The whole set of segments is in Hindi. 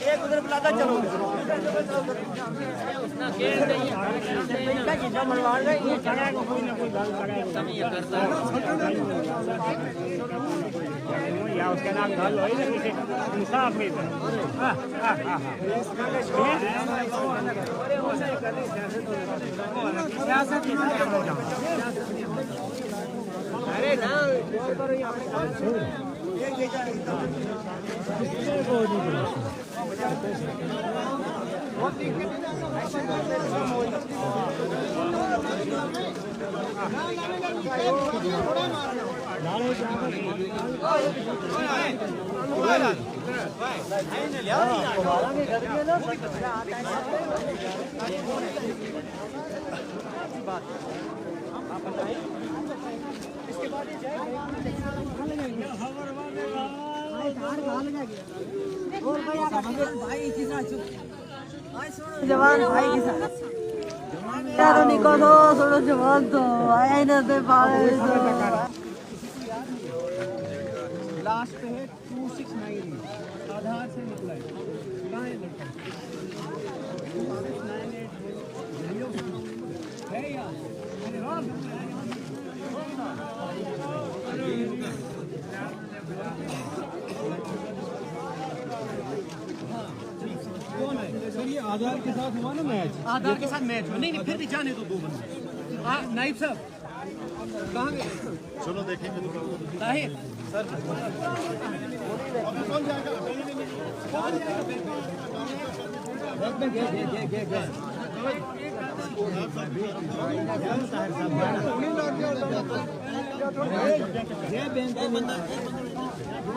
एक उधर बुलाता चलो या उसके नाम घर लो इंसाफ नहीं अरे ना जवान भाई के साथ यारो निकलो थोड़ा जवान तो आया ना दे पाए लास्ट पे है 269 आधार से निकला है कहाँ है लड़का है यार कौन है सर? ये आधार के साथ हुआ ना मैच? आधार के साथ मैच हुआ नहीं नहीं फिर भी जाने दो 2 बंदे। नाइब साहब कहाँ गए? चलो देखेंगे तो ताहिर सर कौन जाएगा?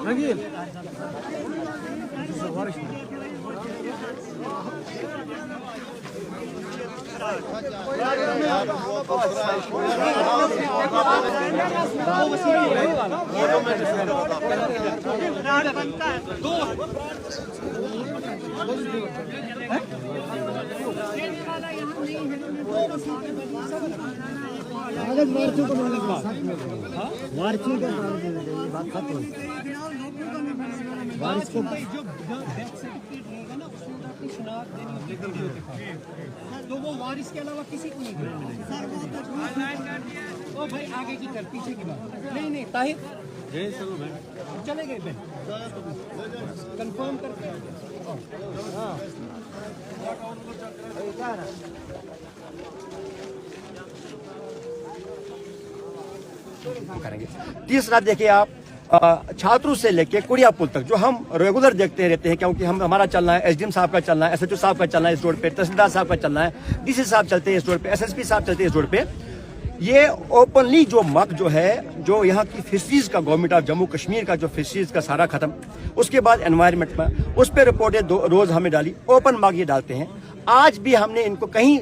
रंगील मार्चों को मार्चों का बात खत्म बारिश को जो डेथ सर्टिफिकेट रहेगा ना उसमें अपनी शनाख्त देनी होती है तो वो वारिस के अलावा किसी को नहीं देना। ओ भाई आगे की कर पीछे की बात नहीं नहीं ताहिर चले गए बहन कंफर्म करके करेंगे। तीसरा देखिए आप छात्रों से लेके कुड़िया पुल तक जो हम रेगुलर देखते रहते हैं क्योंकि हम हमारा चलना है, एसडीएम साहब का चलना है, एसएचओ साहब का चलना है इस रोड पे, तहसीलदार साहब का चलना है, डीसी साहब चलते हैं इस रोड पे, एसएसपी साहब चलते हैं इस रोड पे। ये ओपनली जो मग जो है जो यहाँ की फिशरीज का गवर्नमेंट ऑफ जम्मू कश्मीर का जो फिशरीज का सारा खत्म, उसके बाद एनवायरनमेंट में उस पर रिपोर्टें रोज हमें डाली, ओपन मग ये डालते हैं। आज भी हमने इनको कई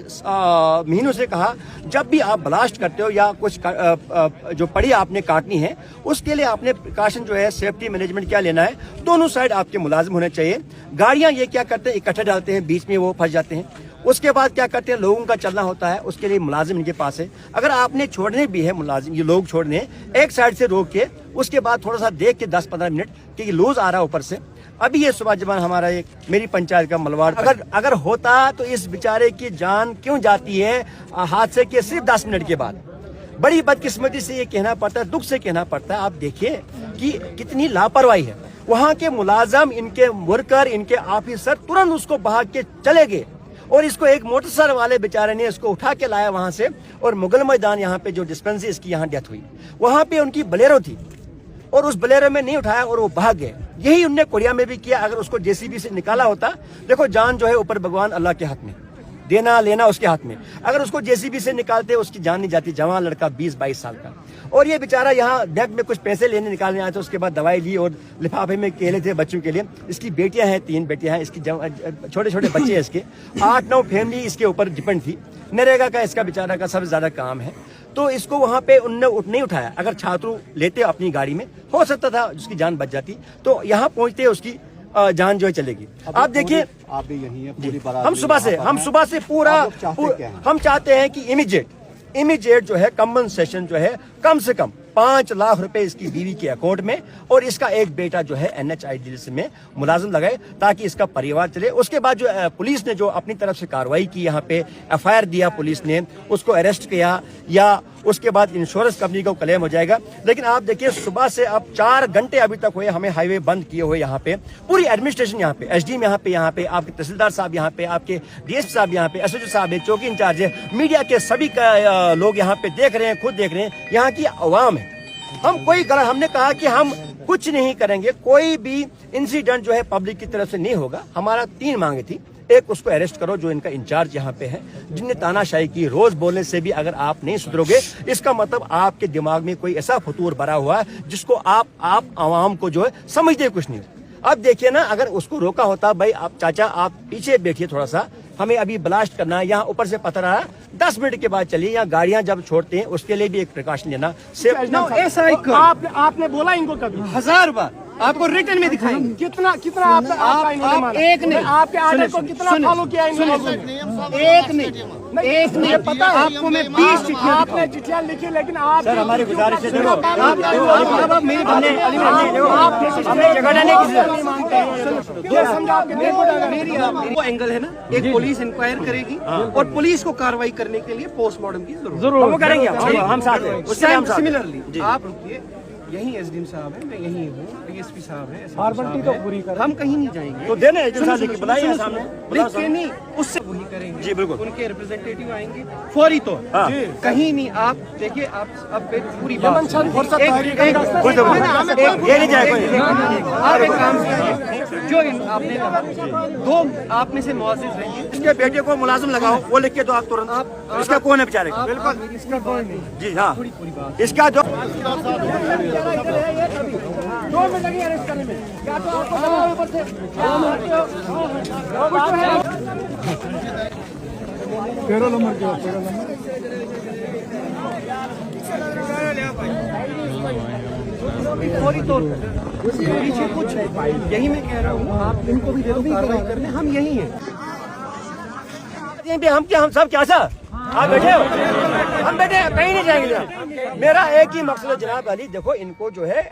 महीनों से कहा जब भी आप ब्लास्ट करते हो या कुछ जो पड़ी आपने काटनी है उसके लिए आपने प्रिकॉशन जो है सेफ्टी मैनेजमेंट क्या लेना है, दोनों साइड आपके मुलाजिम होने चाहिए। गाड़ियां ये क्या करते हैं इकट्ठे डालते हैं, बीच में वो फंस जाते हैं, उसके बाद क्या करते हैं लोगों का चलना होता है, उसके लिए मुलाजिम इनके पास है। अगर आपने छोड़ने भी है मुलाजिम ये लोग छोड़ने एक साइड से रोक के उसके बाद थोड़ा सा देख के 10-15 मिनट कि लूज आ रहा है ऊपर से। अभी ये सुबह जबान हमारा एक मेरी पंचायत का मलवाड़ अगर होता तो इस बेचारे की जान क्यों जाती है हादसे के सिर्फ 10 मिनट के बाद। बड़ी बदकिस्मती से ये कहना पड़ता है, दुख से कहना पड़ता है। आप देखिए कि कितनी लापरवाही है। वहाँ के मुलाजम, इनके वर्कर, इनके ऑफिसर तुरंत उसको भाग के चले गए और इसको एक मोटरसाइकिल वाले बेचारे ने इसको उठा के लाया वहां से और मुगल मैदान यहाँ पे जो डिस्पेंसरी इसकी यहाँ डेथ हुई वहां पे उनकी बलेरो थी और उस बलेरो में नहीं उठाया और वो भाग गए। यही उनने कोरिया में भी किया। अगर उसको जेसीबी से निकाला होता, देखो जान जो है ऊपर भगवान अल्लाह के हाथ में, देना लेना उसके हाथ में। अगर उसको जेसीबी से निकालते उसकी जान नहीं जाती। जवान लड़का 20-22 साल का और ये बेचारा यहाँ बैंक में कुछ पैसे लेने निकालने आया था, उसके बाद दवाई ली और लिफाफे में केले थे बच्चों के लिए। इसकी बेटियां हैं, 3 बेटियां हैं, इसकी छोटे छोटे बच्चे हैं, इसके 8-9 फैमिली इसके ऊपर डिपेंड थी। नरेगा का इसका बेचारा का सबसे ज्यादा काम है। तो इसको वहां पे उनने नहीं उठाया। अगर छात्रों लेते अपनी गाड़ी में हो सकता था उसकी जान बच जाती, तो यहाँ पहुंचते उसकी जान जो है चलेगी। आप देखिए आप भी यही है पूरी हम सुबह से पूरा हम चाहते हैं कि इमीडिएट जो है कंपनसेशन जो है कम से कम 5 लाख रुपए इसकी बीवी के अकाउंट में, और इसका एक बेटा जो है NHIDLC में मुलाजिम लगाए ताकि इसका परिवार चले। उसके बाद जो पुलिस ने जो अपनी तरफ से कार्रवाई की, यहाँ पे FIR दिया पुलिस ने, उसको अरेस्ट किया, या उसके बाद इंश्योरेंस कंपनी को क्लेम हो जाएगा। लेकिन आप देखिए सुबह से अब 4 घंटे अभी तक हुए हमें हाईवे बंद किए हुए, यहाँ पे पूरी एडमिनिस्ट्रेशन, यहाँ पे SDM यहाँ पे आपके तहसीलदार साहब यहाँ पे, आपके DSP साहब यहाँ पे, SHO साहब है, चौकी इंचार्ज है, मीडिया के सभी लोग यहाँ पे देख रहे हैं, खुद देख रहे हैं, यहाँ की अवाम है। हमने कहा कि हम कुछ नहीं करेंगे, कोई भी इंसिडेंट जो है पब्लिक की तरफ से नहीं होगा। हमारा 3 मांगे थी। एक, उसको अरेस्ट करो जो इनका इंचार्ज यहाँ पे है, जिनने तानाशाही की। रोज बोलने से भी अगर आप नहीं सुधरोगे, इसका मतलब आपके दिमाग में कोई ऐसा फतूर भरा हुआ है जिसको आप आवाम को जो है समझते कुछ नहीं। अब देखिए ना, अगर उसको रोका होता, भाई आप चाचा आप पीछे बैठिए थोड़ा सा, हमें अभी ब्लास्ट करना है, यहाँ ऊपर से पत्थर आ रहा है, 10 मिनट के बाद चलिए। यहाँ गाड़ियां जब छोड़ते हैं उसके लिए भी एक प्रिकॉशन लेना। आपने बोला इनको कभी? 1000 बार आपको रिटर्न में दिखाएंगे। कितना आप एक नहीं, आपके आर्डर को कितना फॉलो किया इन लोगों ने? एक नहीं पता है आपको। मैं 20 चिट्ठियां आपने चिट्ठियां लिखी, लेकिन आप सर हमारी गुजारिश है, देखो वो एंगल है ना, एक पुलिस इंक्वायर करेगी और पुलिस को कार्रवाई करने के लिए पोस्टमार्टम की जरूरत वो करेंगे, हम साथ हैं, उससे हम साथ हैं। सिमिलरली आप रुकिए, यही SDM साहब है, मैं यही हूँ, DSP साहब है, फॉर्मेलिटी तो पूरी कर, हम कहीं नहीं जाएंगे। तो देने बुलाइए सामने, लिख के नहीं, उससे वही करेंगे। जी बिल्कुल, उनके रिप्रेजेंटेटिव आएंगे फौरी तौर, कहीं नहीं। आप देखिए, आप अब पूरी बात ये नहीं जाएगा। आप एक काम कीजिए, जो आपने कहा 2 आप में से मुआजिज रहिए, इसके बेटे को मुलाजिम लगाओ, वो लिख के दो आप तुरंत। इसका कौन है बेचारे का? बिल्कुल इसका कोई नहीं। जी हाँ, इसका जो 2 मिनट लगे अरेस्ट करने में। क्या तो आपको दबाव ऊपर से फौरी तौर पर पीछे कुछ है, यही मैं कह रहा हूँ। आप इनको भी दे दो कार्रवाई करने, हम यही हैं। हम सब क्या सा आप बैठे हो, हम बैठे कहीं नहीं जाएंगे। मेरा एक ही मकसद है जनाब अली, देखो इनको जो है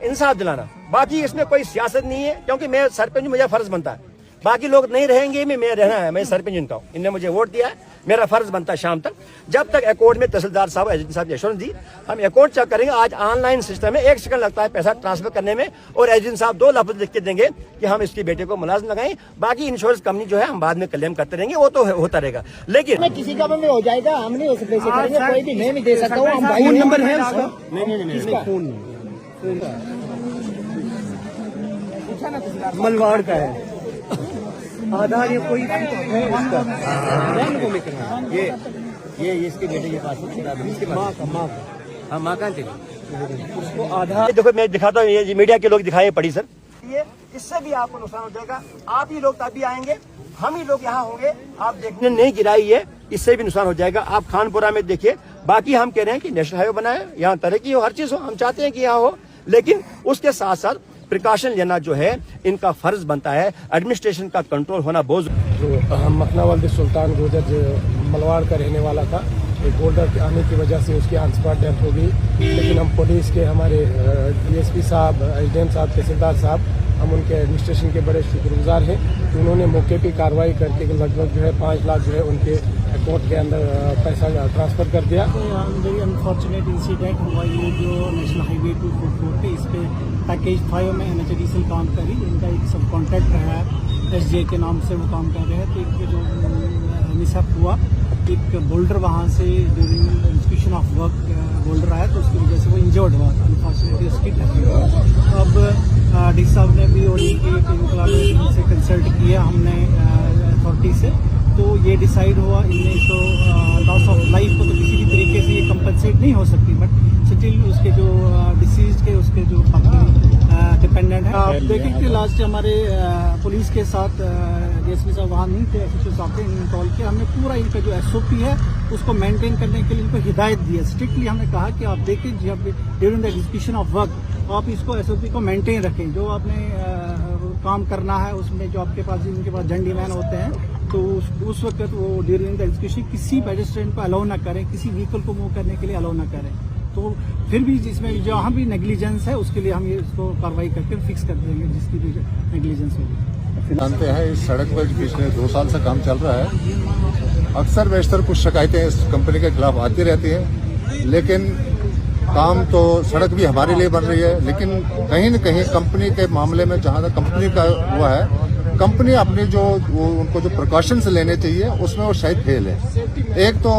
इंसाफ दिलाना, बाकी इसमें कोई सियासत नहीं है, क्योंकि मैं सरपंच, मुझे फर्ज बनता है। बाकी लोग नहीं रहेंगे, मैं रहना है, मैं सरपंच इनका हूँ, इनने मुझे वोट दिया है, मेरा फर्ज बनता है शाम तक, जब तक अकाउंट में तहसीलदार साहब एजेंट साहब एश्योरेंस दी, हम अकाउंट चेक करेंगे। आज ऑनलाइन सिस्टम है, 1 सेकंड लगता है पैसा ट्रांसफर करने में, और एजेंट साहब 2 लफ्ज लिख के देंगे कि हम इसके बेटे को मुलाजिम लगाएं। बाकी इंश्योरेंस कंपनी जो है हम बाद में क्लेम करते रहेंगे, वो तो होता रहेगा। लेकिन किसी का भी हो जाएगा, हम नहीं उस पैसे करेंगे, कोई भी मैं नहीं दे सकता हूँ। हम फोन नंबर है उसका? नहीं, मलवाड़ का है आधार, ये कोई है इसका, ये इसके बेटे के पास माँ का उसको आधार। देखो मैं दिखाता हूँ, ये मीडिया के लोग दिखाए पड़ी सर, ये इससे भी आपको नुकसान हो जाएगा। आप ही लोग तभी आएंगे, हम ही लोग यहाँ होंगे, आप देखने नहीं गिराई है, इससे भी नुकसान हो जाएगा। आप खानपुरा में देखिए, बाकी हम कह रहे हैं कि नेशनल हाईवे बनाए, यहाँ तरक्की हो, हर चीज हो, हम चाहते हैं कि यहाँ हो, लेकिन उसके साथ साथ प्रिकॉशन लेना जो है इनका फर्ज बनता है। एडमिनिस्ट्रेशन का कंट्रोल होना बहुत तो हम मखनावल्द सुल्तान गुजर जो मलवाड़ का रहने वाला था, एक बोल्डर के आने की वजह से उसकी ऑन स्पॉट डेथ हो गई। लेकिन हम पुलिस के, हमारे DSP साहब, SDM साहब, तहसीलदार साहब, हम उनके एडमिनिस्ट्रेशन के बड़े शुक्रगुजार हैं कि उन्होंने मौके पे कार्रवाई करके लगभग जो है 5 लाख जो है उनके अकाउंट के अंदर पैसा ट्रांसफर कर दिया। वेरी अनफॉर्चुनेट इंसिडेंट हुआ, ये जो नेशनल हाईवे 244 पे, इस पे पैकेज 5 में NHIDCL काम करी, इनका एक सब कॉन्ट्रैक्ट है, SJ के नाम से वो काम कर रहे हैं। तो एक जो मिसअप हुआ, एक बोल्डर वहाँ से during inspection of work boulder आया, तो उसकी वजह से वो इंजर्ड हुआ, अनफॉर्चुनेटली उसकी डेथ हुई। अब डी साहब ने भी और इनके से कंसल्ट किया हमने अथॉरिटी से, तो ये डिसाइड हुआ इनमें तो लॉस ऑफ लाइफ को तो किसी भी तरीके से ये कंपनसेट नहीं हो सकती, बट स्टिल उसके जो डिसीज के उसके जो डिपेंडेंट है। आप देखें कि लास्ट हमारे पुलिस के साथ DSP साहब वहाँ नहीं थे, SHO साहब थे, इन्होंने कॉल किया, हमने पूरा इनका जो SOP है उसको मेंटेन करने के लिए इनको हिदायत दी है। स्ट्रिक्टली हमने कहा कि आप देखिए जब during the execution of work आप इसको SOP को मेंटेन रखें, जो आपने काम करना है उसमें जो आपके पास इनके पास झंडी मैन होते हैं, तो उस वक्त वो ड्यूरिंग द एग्जीक्यूशन किसी पेडेस्ट्रियन को अलाउ ना करें, किसी व्हीकल को मूव करने के लिए अलाउ ना करें। तो फिर भी जिसमें जहाँ भी नेग्लिजेंस है उसके लिए हम ये इसको कार्रवाई करके फिक्स कर देंगे, जिसकी भी नेग्लिजेंस होगी। जानते हैं इस सड़क पर पिछले 2 साल से काम चल रहा है। अक्सर बेशतर कुछ शिकायतें इस कंपनी के खिलाफ आती रहती हैं, लेकिन काम तो सड़क भी हमारे लिए बन रही है, लेकिन कहीं न कहीं कंपनी के मामले में जहां तक कंपनी का हुआ है, कंपनी अपनी जो उनको जो प्रिकॉशंस लेने चाहिए उसमें वो शायद फेल है। एक तो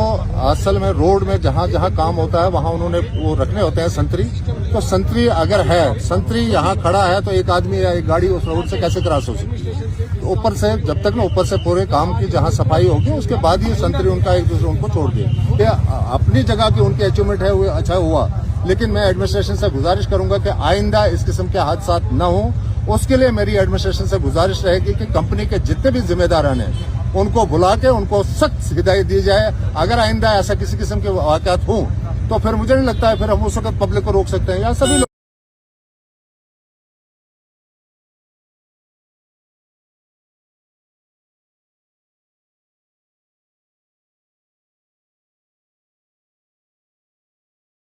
असल में रोड में जहां जहां काम होता है वहां उन्होंने वो रखने होते हैं संतरी, तो संतरी अगर है, संतरी यहाँ खड़ा है तो एक आदमी या एक गाड़ी उस रोड से कैसे क्रॉस हो सकती है। तो ऊपर से जब तक ना ऊपर से पूरे काम की जहां सफाई होगी उसके बाद ही संतरी उनका एक दूसरे उनको छोड़ दिए। अपनी जगह की उनकी अचीवमेंट है वो अच्छा हुआ, लेकिन मैं एडमिनिस्ट्रेशन से गुजारिश करूंगा कि आइंदा इस किस्म के हादसा न हो। उसके लिए मेरी एडमिनिस्ट्रेशन से गुजारिश रहेगी कि कंपनी के जितने भी जिम्मेदारान हैं उनको बुला के उनको सख्त हिदायत दी जाए। अगर आइंदा ऐसा किसी किस्म के वाकयात हों तो फिर मुझे नहीं लगता है फिर हम उस वक्त पब्लिक को रोक सकते हैं या सभी लोग